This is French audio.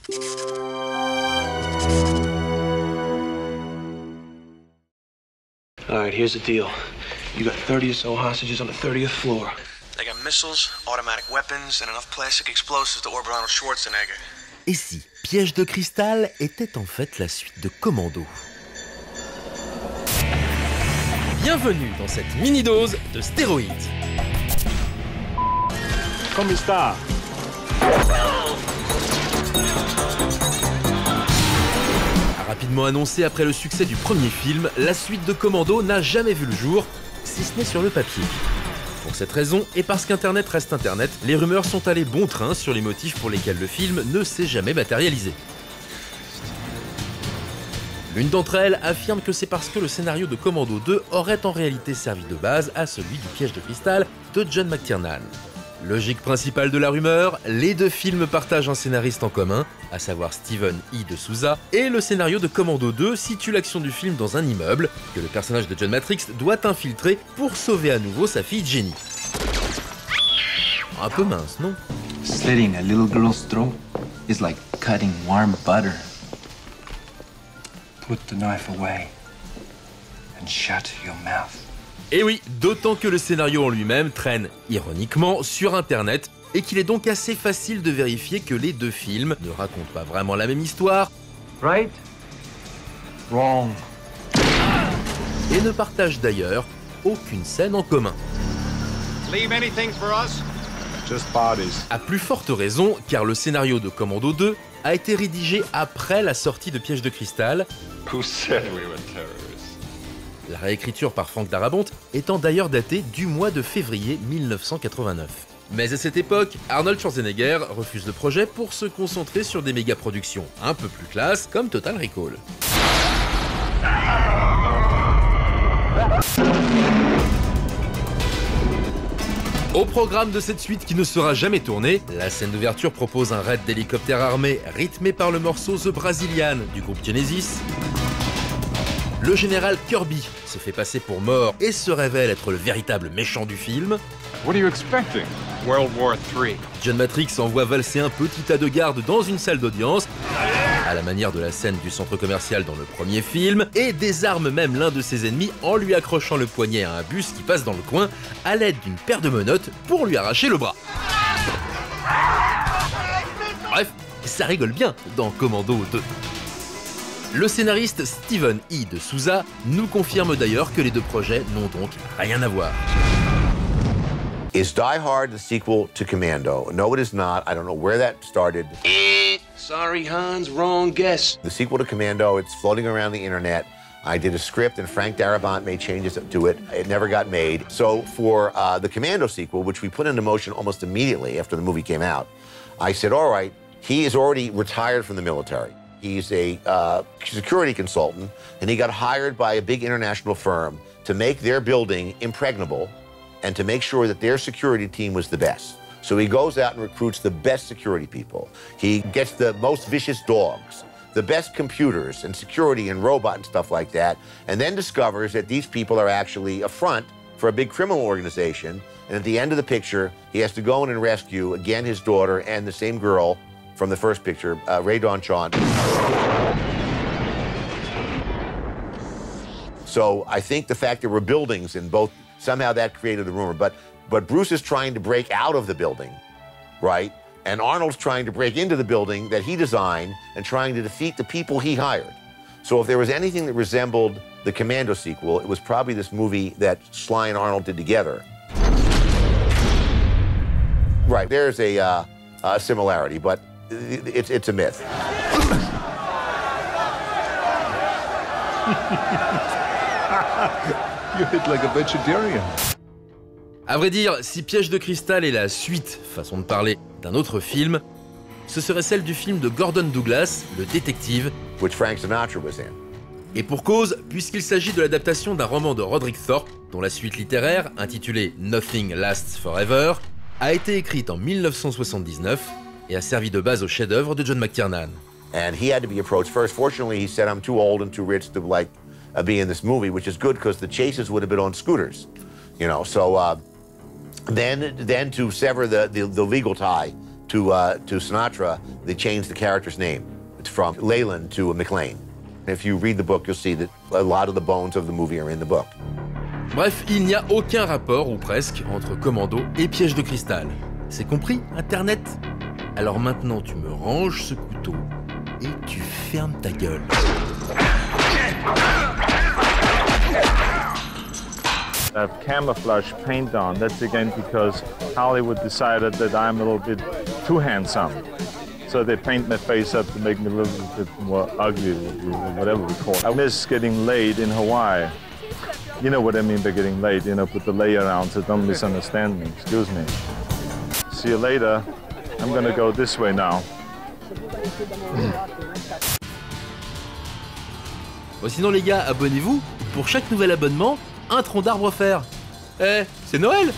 All right, here's the deal. You got 30 or so hostages on the 30th floor. They got missiles, automatic weapons, and enough plastic explosives to orbit Arnold Schwarzenegger. Et si Piège de cristal était en fait la suite de Commando? Bienvenue dans cette mini-dose de stéroïdes. Come sta? Rapidement annoncé après le succès du premier film, la suite de Commando n'a jamais vu le jour, si ce n'est sur le papier. Pour cette raison, et parce qu'Internet reste Internet, les rumeurs sont allées bon train sur les motifs pour lesquels le film ne s'est jamais matérialisé. L'une d'entre elles affirme que c'est parce que le scénario de Commando 2 aurait en réalité servi de base à celui du Piège de cristal de John McTiernan. Logique principale de la rumeur, les deux films partagent un scénariste en commun, à savoir Steven E. de Souza, et le scénario de Commando 2 situe l'action du film dans un immeuble que le personnage de John Matrix doit infiltrer pour sauver à nouveau sa fille Jenny. Un peu mince, non? Slitting a little girl's throat is like cutting warm butter. Put the knife away and shut your mouth. Et oui, d'autant que le scénario en lui-même traîne, ironiquement, sur Internet, et qu'il est donc assez facile de vérifier que les deux films ne racontent pas vraiment la même histoire, Right? Wrong. et ne partagent d'ailleurs aucune scène en commun. Leave anything for us? Just bodies. À plus forte raison, car le scénario de Commando 2 a été rédigé après la sortie de Piège de cristal, Who said we were terrorists? la réécriture par Frank Darabont étant d'ailleurs datée du mois de février 1989. Mais à cette époque, Arnold Schwarzenegger refuse le projet pour se concentrer sur des méga-productions un peu plus classe comme Total Recall. Au programme de cette suite qui ne sera jamais tournée, la scène d'ouverture propose un raid d'hélicoptères armés rythmé par le morceau The Brazilian du groupe Genesis. Le général Kirby se fait passer pour mort et se révèle être le véritable méchant du film. What are you expecting? World War III. John Matrix envoie valser un petit tas de gardes dans une salle d'audience, à la manière de la scène du centre commercial dans le premier film, et désarme même l'un de ses ennemis en lui accrochant le poignet à un bus qui passe dans le coin à l'aide d'une paire de menottes pour lui arracher le bras. Bref, ça rigole bien dans Commando 2. Le scénariste Steven E. de Souza nous confirme d'ailleurs que les deux projets n'ont donc rien à voir. Is Die Hard the sequel to Commando? No, it is not. I don't know where that started. Sorry, Hans, wrong guess. The sequel to Commando, it's floating around the internet. I did a script and Frank Darabont made changes to it. It never got made. So for the Commando sequel, which we put into motion almost immediately after the movie came out, I said, all right, he is already retired from the military. He's a security consultant, and he got hired by a big international firm to make their building impregnable and to make sure that their security team was the best. So he goes out and recruits the best security people. He gets the most vicious dogs, the best computers and security and robot and stuff like that, and then discovers that these people are actually a front for a big criminal organization. And at the end of the picture, he has to go in and rescue, again, his daughter and the same girl from the first picture, Rae Dawn Chong. So I think the fact there were buildings in both, somehow that created the rumor. But Bruce is trying to break out of the building, right? And Arnold's trying to break into the building that he designed and trying to defeat the people he hired. So if there was anything that resembled the Commando sequel, it was probably this movie that Sly and Arnold did together. Right, there's a similarity, but it's a myth. You hit like a vegetarian. À vrai dire, si Piège de cristal est la suite, façon de parler, d'un autre film, ce serait celle du film de Gordon Douglas, le détective, Which Frank Sinatra was in. et pour cause, puisqu'il s'agit de l'adaptation d'un roman de Roderick Thorpe, dont la suite littéraire, intitulée Nothing Lasts Forever, a été écrite en 1979 et a servi de base au chef-d'œuvre de John McTiernan. And he had to be approached first. Fortunately, he said, I'm too old and too rich to be in this movie, which is good because the chases would have been on scooters, you know. So then to sever the legal tie to Sinatra, they changed the character's name. It's from Leyland to McLean. If you read the book, you'll see that a lot of the bones of the movie are in the book. Bref, il n'y a aucun rapport, ou presque, entre Commando et Piège de cristal. C'est compris, Internet? Alors maintenant, tu me ranges ce couteau et tu fermes ta gueule. I have camouflage paint on. That's again because Hollywood decided that I'm a little bit too handsome. So they paint my face up to make me a little bit more ugly, whatever we call it. I miss getting laid in Hawaii. You know what I mean by getting laid, you know, put the lay around, so don't misunderstand me, excuse me. See you later. I'm gonna go this way now. Bon, sinon les gars, abonnez-vous, pour chaque nouvel abonnement, un tronc d'arbre offert. Eh, c'est Noël!